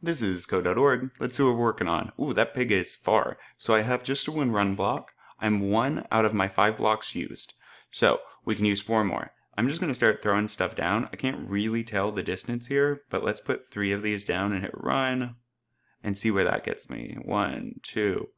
This is code.org. Let's see what we're working on. Ooh, that pig is far. So I have just a one run block. I'm 1 out of my 5 blocks used. So we can use 4 more. I'm just going to start throwing stuff down. I can't really tell the distance here, but let's put 3 of these down and hit run and see where that gets me. 1, 2.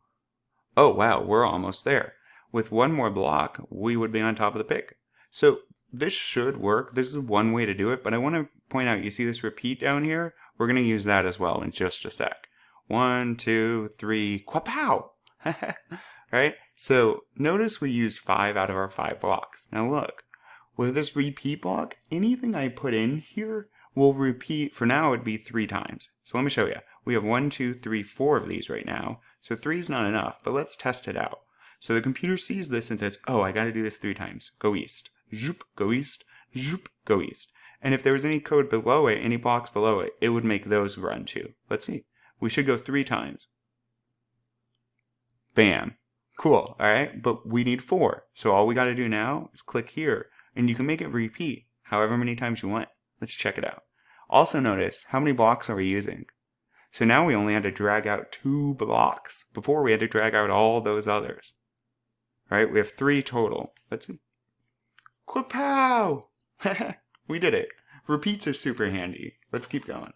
Oh, wow, we're almost there. With 1 more block, we would be on top of the pig. So this should work. This is one way to do it, but I want to point out, you see this repeat down here? We're going to use that as well in just a sec. 1, 2, 3, quapow! Right? So notice we used 5 out of our 5 blocks. Now look, with this repeat block, anything I put in here will repeat. For now, it would be 3 times. So let me show you. We have 1, 2, 3, 4 of these right now. So 3 is not enough, but let's test it out. So the computer sees this and says, oh, I got to do this 3 times. Go east. Zoop, go east. Zoop, go east. And if there was any code below it, any blocks below it, it would make those run too. Let's see. We should go 3 times. Bam. Cool, alright? But we need 4. So all we got to do now is click here. And you can make it repeat however many times you want. Let's check it out. Also notice, how many blocks are we using? So now we only had to drag out 2 blocks. Before we had to drag out all those others. Alright, we have 3 total. Let's see. Quapow! We did it. Repeats are super handy. Let's keep going.